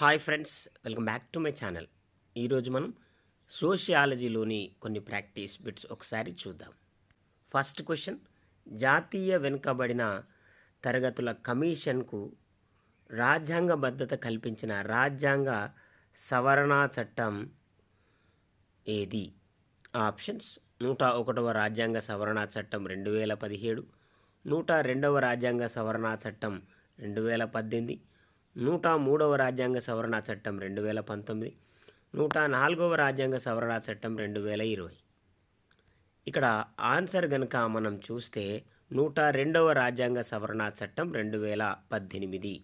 Hi friends, welcome back to my channel. ఈరోజు మనం సోషియాలజీలోని కొన్ని ప్రాక్టీస్ బిట్స్ ఒకసారి చూద్దాం. ఫస్ట్ క్వశ్చన్, జాతీయ వెనుకబడిన తరగతుల కమిషన్కు రాజ్యాంగబద్ధత కల్పించిన రాజ్యాంగ సవరణా చట్టం ఏది? ఆప్షన్స్: 101వ రాజ్యాంగ సవరణా చట్టం 2017, 102వ రాజ్యాంగ సవరణా చట్టం 2018, 103వ రాజ్యాంగ సవరణా చట్టం 2019, 104వ రాజ్యాంగ సవరణా చట్టం 2020. ఇక్కడ ఆన్సర్ కనుక మనం చూస్తే 102వ రాజ్యాంగ సవరణా చట్టం 2018.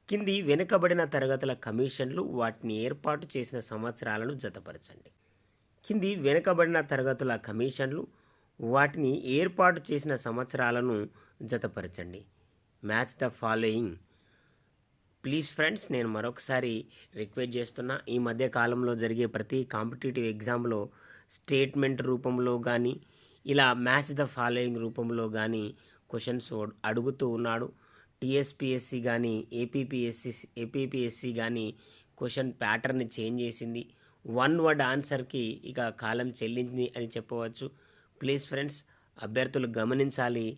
కింది వెనుకబడిన తరగతుల కమిషన్లు వాటిని ఏర్పాటు చేసిన సంవత్సరాలను జతపరచండి. కింది వెనుకబడిన తరగతుల కమిషన్లు వాటిని ఏర్పాటు చేసిన సంవత్సరాలను జతపరచండి. Match the following. Please friends, నేను మరొకసారి రిక్వెస్ట్ చేస్తున్నా, ఈ మధ్య కాలంలో జరిగే ప్రతి కాంపిటేటివ్ ఎగ్జామ్లో స్టేట్మెంట్ రూపంలో కానీ ఇలా మ్యాచ్ ద ఫాలోయింగ్ రూపంలో కానీ క్వశ్చన్స్ అడుగుతూ ఉన్నాడు. టీఎస్పిఎస్సి కానీ ఏపీపీఎస్సి కానీ క్వశ్చన్ ప్యాటర్న్ చేంజ్ చేసింది. వన్ వర్డ్ ఆన్సర్కి ఇక కాలం చెల్లించింది అని చెప్పవచ్చు. ప్లీజ్ ఫ్రెండ్స్, అభ్యర్థులు గమనించాలి.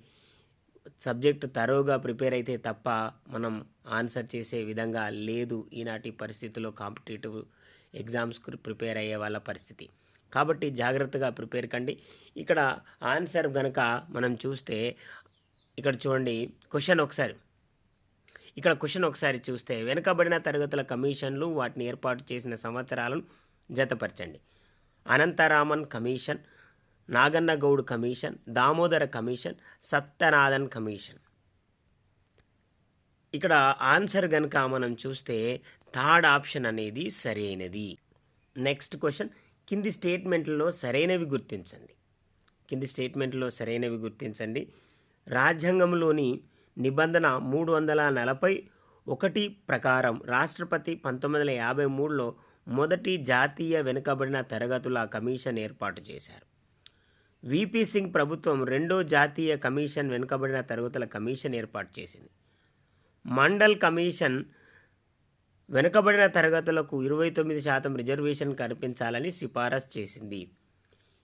సబ్జెక్ట్ తరోగా ప్రిపేర్ అయితే తప్ప మనం ఆన్సర్ చేసే విధంగా లేదు ఈనాటి పరిస్థితుల్లో కాంపిటేటివ్ ఎగ్జామ్స్కు ప్రిపేర్ అయ్యే వాళ్ళ పరిస్థితి. కాబట్టి జాగ్రత్తగా ప్రిపేర్ కండి. ఇక్కడ ఆన్సర్ కనుక మనం చూస్తే ఇక్కడ చూడండి, క్వశ్చన్ ఒకసారి చూస్తే వెనుకబడిన తరగతుల కమిషన్లు వాటిని ఏర్పాటు చేసిన సంవత్సరాలను జతపరచండి. Anantharaman commission, Naganna Goud commission, Damodara commission, Sathyanathan commission. ఇక్కడ ఆన్సర్ కనుక మనం చూస్తే థర్డ్ ఆప్షన్ అనేది సరైనది. నెక్స్ట్ క్వశ్చన్, కింది స్టేట్మెంట్లలో సరైనవి గుర్తించండి. రాజ్యాంగంలోని నిబంధన 341 ప్రకారం రాష్ట్రపతి 1953లో మొదటి జాతీయ వెనుకబడిన తరగతుల కమిషన్ ఏర్పాటు చేశారు. విపి సింగ్ ప్రభుత్వం రెండో జాతీయ కమిషన్ వెనుకబడిన తరగతుల కమిషన్ ఏర్పాటు చేసింది. మండల్ కమిషన్ వెనుకబడిన తరగతులకు 29% రిజర్వేషన్ కల్పించాలని సిఫారసు చేసింది.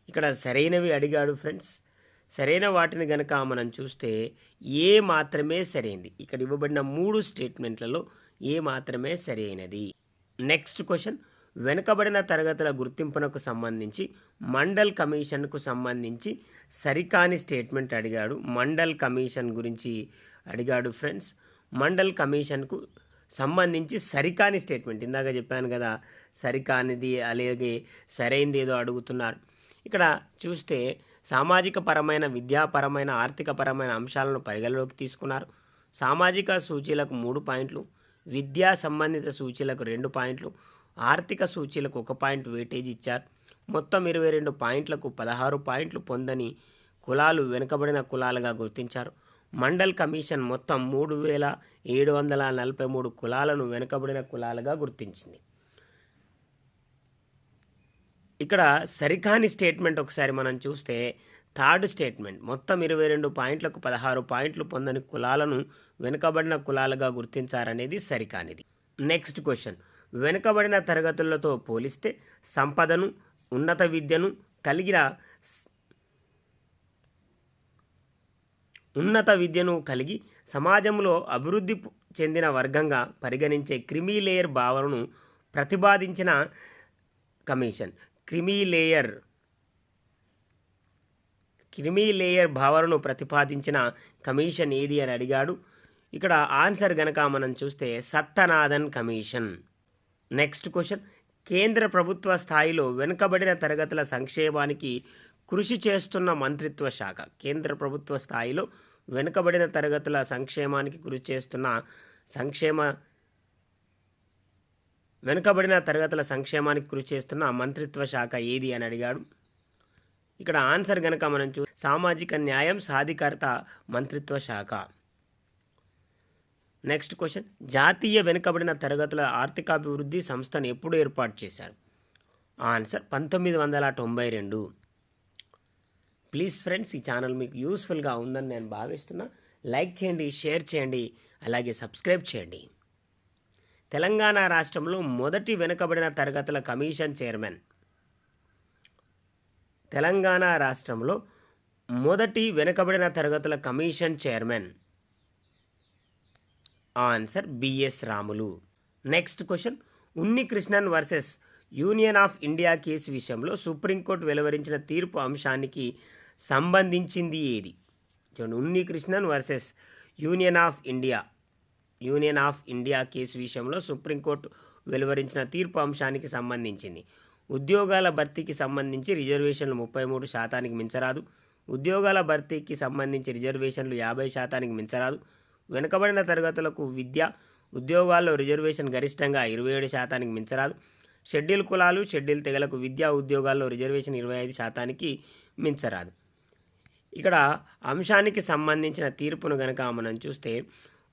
ఇక్కడ సరైనవి అడిగాడు ఫ్రెండ్స్. సరైన వాటిని గనక మనం చూస్తే ఏ మాత్రమే సరైనది. ఇక్కడ ఇవ్వబడిన 3 స్టేట్మెంట్లలో ఏ మాత్రమే సరైనది. నెక్స్ట్ క్వశ్చన్, వెనుకబడిన తరగతుల గుర్తింపునకు సంబంధించి మండల్ కమిషన్కు సంబంధించి సరికాని స్టేట్మెంట్ అడిగాడు. మండల్ కమిషన్ గురించి అడిగాడు ఫ్రెండ్స్. మండల్ కమిషన్కు సంబంధించి సరికాని స్టేట్మెంట్, ఇందాక చెప్పాను కదా సరికానిది, అలాగే సరైనది ఏదో అడుగుతున్నారు. ఇక్కడ చూస్తే సామాజిక పరమైన, విద్యాపరమైన, ఆర్థికపరమైన అంశాలను పరిగణలోకి తీసుకున్నారు. సామాజిక సూచీలకు 3 పాయింట్లు, విద్యా సంబంధిత సూచీలకు 2 పాయింట్లు, ఆర్థిక సూచీలకు 1 పాయింట్ వెయిటేజ్ ఇచ్చారు. మొత్తం 22 పాయింట్లకు 16 పాయింట్లు పొందని కులాలు వెనుకబడిన కులాలుగా గుర్తించారు. మండల్ కమిషన్ మొత్తం 3743 కులాలను వెనుకబడిన కులాలుగా గుర్తించింది. ఇక్కడ సరికాని స్టేట్మెంట్ ఒకసారి మనం చూస్తే థర్డ్ స్టేట్మెంట్, మొత్తం 22 పాయింట్లకు 16 పాయింట్లు పొందని కులాలను వెనుకబడిన కులాలుగా గుర్తించారనేది సరికానిది. నెక్స్ట్ క్వశ్చన్, వెనుకబడిన తరగతులతో పోలిస్తే సంపదను, ఉన్నత విద్యను కలిగి సమాజంలో అభివృద్ధి చెందిన వర్గంగా పరిగణించే క్రిమీలేయర్ భావనను ప్రతిపాదించిన కమిషన్. క్రిమీలేయర్ భావనను ప్రతిపాదించిన కమిషన్ ఏది అని అడిగాడు. ఇక్కడ ఆన్సర్ గనక మనం చూస్తే సత్యనాథన్ కమిషన్. నెక్స్ట్ క్వశ్చన్, కేంద్ర ప్రభుత్వ స్థాయిలో వెనుకబడిన తరగతుల సంక్షేమానికి కృషి చేస్తున్న మంత్రిత్వ శాఖ. కేంద్ర ప్రభుత్వ స్థాయిలో వెనుకబడిన తరగతుల సంక్షేమానికి కృషి చేస్తున్న మంత్రిత్వ శాఖ ఏది అని అడిగాడు. ఇక్కడ ఆన్సర్ గనక మనం సామాజిక న్యాయం సాధికారత మంత్రిత్వ శాఖ. నెక్స్ట్ క్వశ్చన్, జాతీయ వెనుకబడిన తరగతుల ఆర్థికాభివృద్ధి సంస్థను ఎప్పుడు ఏర్పాటు చేశారు? ఆన్సర్ 1992. ప్లీజ్ ఫ్రెండ్స్, ఈ ఛానల్ మీకు యూస్ఫుల్గా ఉందని నేను భావిస్తున్నా. లైక్ చేయండి, షేర్ చేయండి, అలాగే సబ్స్క్రైబ్ చేయండి. తెలంగాణ రాష్ట్రంలో మొదటి వెనుకబడిన తరగతుల కమిషన్ చైర్మన్. తెలంగాణ రాష్ట్రంలో మొదటి వెనుకబడిన తరగతుల commission chairman. Answer BS Ramulu. Next question, Unni Krishnan versus Union of India కేసు విషయంలో సుప్రీంకోర్టు వెలువరించిన తీర్పు అంశానికి సంబంధించింది ఏది? చూడండి, Unni Krishnan versus Union of India కేసు విషయంలో సుప్రీంకోర్టు వెలువరించిన తీర్పు అంశానికి సంబంధించింది. ఉద్యోగాల భర్తీకి సంబంధించి రిజర్వేషన్లు 33% మించరాదు. ఉద్యోగాల భర్తీకి సంబంధించి రిజర్వేషన్లు 50% మించరాదు. వెనుకబడిన తరగతులకు విద్య ఉద్యోగాల్లో రిజర్వేషన్ గరిష్టంగా 27% మించరాదు. షెడ్యూల్ కులాలు షెడ్యూల్ తెగలకు విద్యా ఉద్యోగాల్లో రిజర్వేషన్ 25% మించరాదు. ఇక్కడ అంశానికి సంబంధించిన తీర్పును గనక మనం చూస్తే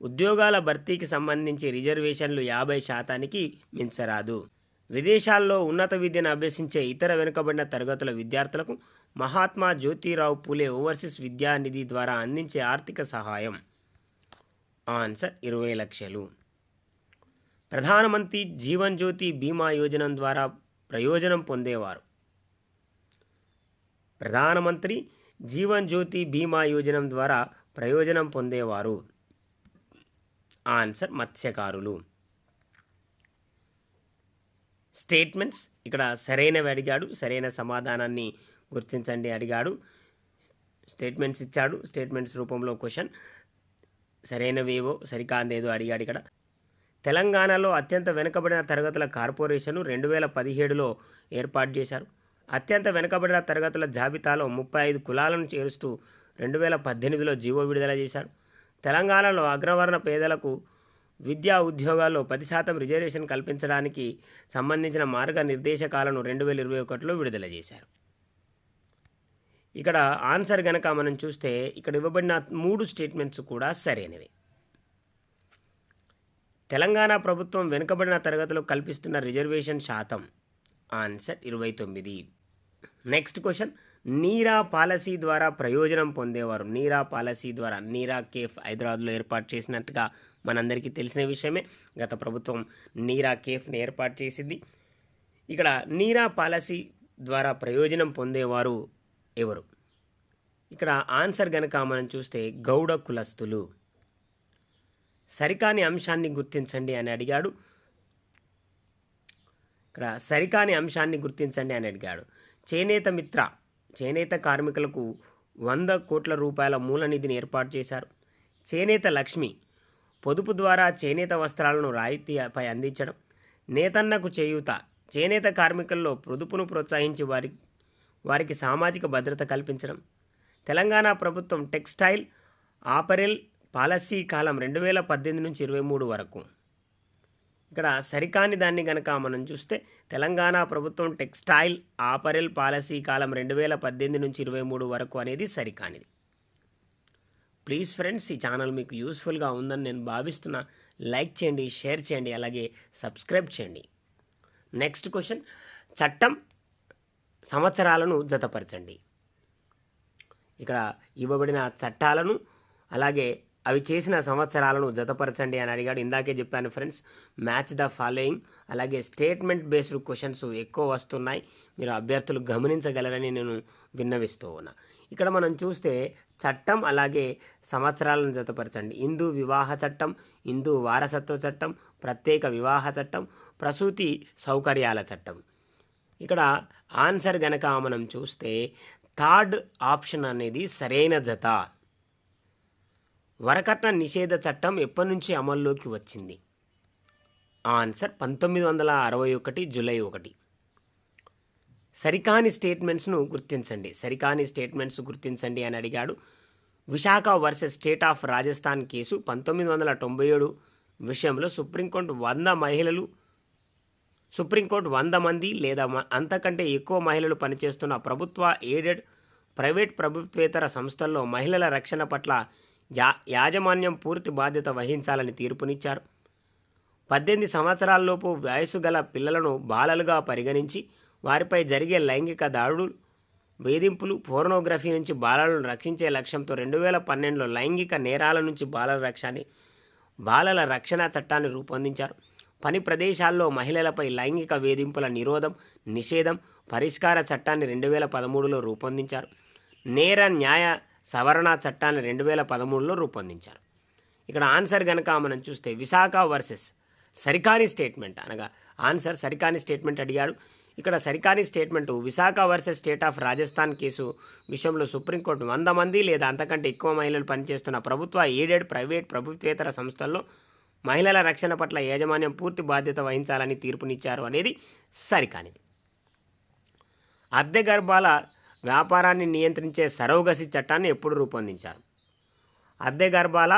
ఉద్యోగాల భర్తీకి సంబంధించి రిజర్వేషన్లు 50% మించరాదు. విదేశాల్లో ఉన్నత విద్యను అభ్యసించే ఇతర వెనుకబడిన తరగతుల విద్యార్థులకు మహాత్మా జ్యోతిరావు పూలే ఓవర్సీస్ విద్యానిధి ద్వారా అందించే ఆర్థిక సహాయం. ఆన్సర్ 20 లక్షలు. ప్రధానమంత్రి జీవన్ జ్యోతి బీమా యోజన ద్వారా ప్రయోజనం పొందేవారు. ప్రధానమంత్రి జీవన్ జ్యోతి బీమా యోజన ద్వారా ప్రయోజనం పొందేవారు. ఆన్సర్ మత్స్యకారులు. స్టేట్మెంట్స్, ఇక్కడ సరైనవి అడిగాడు, సరైన సమాధానాన్ని గుర్తించండి అడిగాడు. స్టేట్మెంట్స్ ఇచ్చాడు, స్టేట్మెంట్స్ రూపంలో క్వశ్చన్ సరైనవేవో సరికాందేదో అడిగాడు. ఇక్కడ తెలంగాణలో అత్యంత వెనుకబడిన తరగతుల కార్పొరేషను 2017లో ఏర్పాటు చేశారు. అత్యంత వెనుకబడిన తరగతుల జాబితాలో 35 కులాలను చేరుస్తూ 2018లో జీవో విడుదల చేశారు. తెలంగాణలో అగ్రవర్ణ పేదలకు విద్యా ఉద్యోగాల్లో 10% రిజర్వేషన్ కల్పించడానికి సంబంధించిన మార్గనిర్దేశకాలను 2021లో విడుదల చేశారు. ఇక్కడ ఆన్సర్ గనక మనం చూస్తే ఇక్కడ ఇవ్వబడిన 3 స్టేట్మెంట్స్ కూడా సరైనవి. తెలంగాణ ప్రభుత్వం వెనుకబడిన తరగతులకు కల్పిస్తున్న రిజర్వేషన్ శాతం. ఆన్సర్ 29. నెక్స్ట్ క్వశ్చన్, నీరా పాలసీ ద్వారా ప్రయోజనం పొందేవారు. నీరా పాలసీ ద్వారా నీరా కేఫ్ హైదరాబాద్లో ఏర్పాటు చేసినట్టుగా మనందరికీ తెలిసిన విషయమే. గత ప్రభుత్వం నీరా కేఫ్ని ఏర్పాటు చేసింది. ఇక్కడ నీరా పాలసీ ద్వారా ప్రయోజనం పొందేవారు ఎవరు? ఇక్కడ ఆన్సర్ గనక మనం చూస్తే గౌడ కులస్తులు. సరికాని అంశాన్ని గుర్తించండి అని అడిగాడు. ఇక్కడ సరికాని అంశాన్ని గుర్తించండి అని అడిగాడు. చేనేత మిత్ర చేనేత కార్మికులకు 100 కోట్ల రూపాయల మూల నిధిని ఏర్పాటు చేశారు. చేనేత లక్ష్మి పొదుపు ద్వారా చేనేత వస్త్రాలను రాయితీపై అందించడం. నేతన్నకు చేయూత చేనేత కార్మికుల్లో పొదుపును ప్రోత్సహించి వారికి సామాజిక భద్రత కల్పించడం. తెలంగాణ ప్రభుత్వం టెక్స్టైల్ ఆపరెల్ పాలసీ కాలం 2018 నుంచి 23 వరకు. ఇక్కడ సరికాని దాన్ని గనక మనం చూస్తే తెలంగాణ ప్రభుత్వం టెక్స్టైల్ ఆపరెల్ పాలసీ కాలం 2018 నుంచి 23 వరకు అనేది సరికానిది. ప్లీజ్ ఫ్రెండ్స్, ఈ ఛానల్ మీకు యూస్ఫుల్గా ఉందని నేను భావిస్తున్నా. లైక్ చేయండి, షేర్ చేయండి, అలాగే సబ్స్క్రైబ్ చేయండి. నెక్స్ట్ క్వశ్చన్, చట్టం సంవత్సరాలను జతపరచండి. ఇక్కడ ఇవ్వబడిన చట్టాలను అలాగే అవి చేసిన సంవత్సరాలను జతపరచండి అని అడిగాడు. ఇందాకే చెప్పాను ఫ్రెండ్స్, మ్యాచ్ ద ఫాలోయింగ్ అలాగే స్టేట్మెంట్ బేస్డ్ క్వశ్చన్స్ ఎక్కువ వస్తున్నాయి. మీరు అభ్యర్థులు గమనించగలరని నేను విన్నవిస్తూ ఉన్నా. ఇక్కడ మనం చూస్తే చట్టం అలాగే సంవత్సరాలను జతపరచండి. హిందూ వివాహ చట్టం, హిందూ వారసత్వ చట్టం, ప్రత్యేక వివాహ చట్టం, ప్రసూతి సౌకర్యాల చట్టం. ఇక్కడ ఆన్సర్ గనక మనం చూస్తే థర్డ్ ఆప్షన్ అనేది సరైన జత. వరకట్న నిషేధ చట్టం ఎప్పటి నుంచి అమల్లోకి వచ్చింది? Answer 1961 July 1. సరికాని స్టేట్మెంట్స్ను గుర్తించండి. సరికాని స్టేట్మెంట్స్ గుర్తించండి అని అడిగాడు. Visakha versus state of Rajasthan case 1997 విషయంలో సుప్రీంకోర్టు 100 మంది లేదా అంతకంటే ఎక్కువ మహిళలు పనిచేస్తున్న ప్రభుత్వ ఎయిడెడ్ ప్రైవేట్ ప్రభుత్వేతర సంస్థల్లో మహిళల రక్షణ పట్ల యాజమాన్యం పూర్తి బాధ్యత వహించాలని తీర్పునిచ్చారు. 18 సంవత్సరాలలోపు వయసు గల పిల్లలను బాలలుగా పరిగణించి వారిపై జరిగే లైంగిక దాడులు, వేధింపులు, పోర్నోగ్రఫీ నుంచి బాలలను రక్షించే లక్ష్యంతో 2012లో లైంగిక నేరాల నుంచి బాలల రక్షణ చట్టాన్ని రూపొందించారు. పని ప్రదేశాల్లో మహిళలపై లైంగిక వేధింపుల నిషేధం పరిష్కార చట్టాన్ని 2013లో రూపొందించారు. నేర న్యాయ సవరణ చట్టాన్ని 2013లో రూపొందించారు. ఇక్కడ ఆన్సర్ కనుక మనం చూస్తే విశాఖ వర్సెస్ సరికాని స్టేట్మెంట్, అనగా ఆన్సర్ సరికాని స్టేట్మెంట్ అడిగాడు. ఇక్కడ సరికాని statement Vishaka versus state of Rajasthan కేసు విషయంలో సుప్రీంకోర్టు 100 మంది లేదా అంతకంటే ఎక్కువ మహిళలు పనిచేస్తున్న ప్రభుత్వ, ఎయిడెడ్, ప్రైవేట్, ప్రభుత్వేతర సంస్థల్లో మహిళల రక్షణ పట్ల యాజమాన్యం పూర్తి బాధ్యత వహించాలని తీర్పునిచ్చారు అనేది సరికానిది. అద్దె గర్భాల వ్యాపారాన్ని నియంత్రించే సరోగసి చట్టాన్ని ఎప్పుడు రూపొందించారు? అద్దె గర్భాల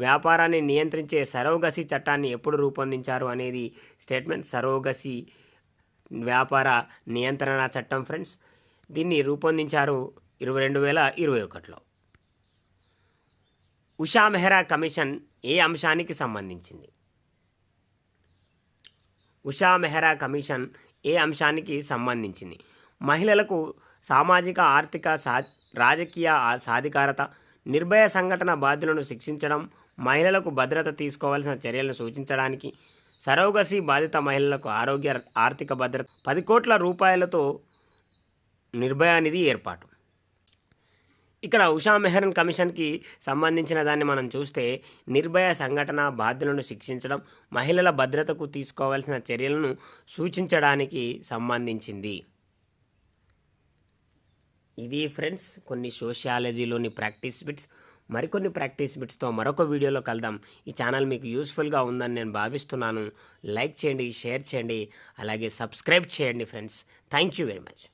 వ్యాపారాన్ని నియంత్రించే సరోగసి చట్టాన్ని ఎప్పుడు రూపొందించారు అనేది స్టేట్మెంట్. సరోగసి వ్యాపార నియంత్రణ చట్టం ఫ్రెండ్స్. దీన్ని రూపొందించారు 2021లో. ఉషా మెహ్రా కమిషన్ ఏ అంశానికి సంబంధించింది? ఉషా మెహ్రా కమిషన్ ఏ అంశానికి సంబంధించింది? మహిళలకు సామాజిక, ఆర్థిక, రాజకీయ సాధికారత, నిర్భయ సంఘటన బాధ్యులను శిక్షించడం, మహిళలకు భద్రత తీసుకోవాల్సిన చర్యలను సూచించడానికి, సరోగసి బాధిత మహిళలకు ఆరోగ్య, ఆర్థిక భద్రత, 10 కోట్ల రూపాయలతో నిర్భయ నిధి ఏర్పాటు. ఇక్కడ ఉషా మెహ్రా కమిషన్కి సంబంధించిన దాన్ని మనం చూస్తే నిర్భయ సంఘటన బాధ్యులను శిక్షించడం, మహిళల భద్రతకు తీసుకోవాల్సిన చర్యలను సూచించడానికి సంబంధించింది. ఇవి ఫ్రెండ్స్ కొన్ని సోషియాలజీలోని ప్రాక్టీస్ బిట్స్. మరికొన్ని ప్రాక్టీస్ బిట్స్తో మరొక వీడియోలో కలుద్దాం. ఈ ఛానల్ మీకు యూస్ఫుల్గా ఉందని నేను భావిస్తున్నాను. లైక్ చేయండి, షేర్ చేయండి, అలాగే సబ్స్క్రైబ్ చేయండి friends. Thank you very much.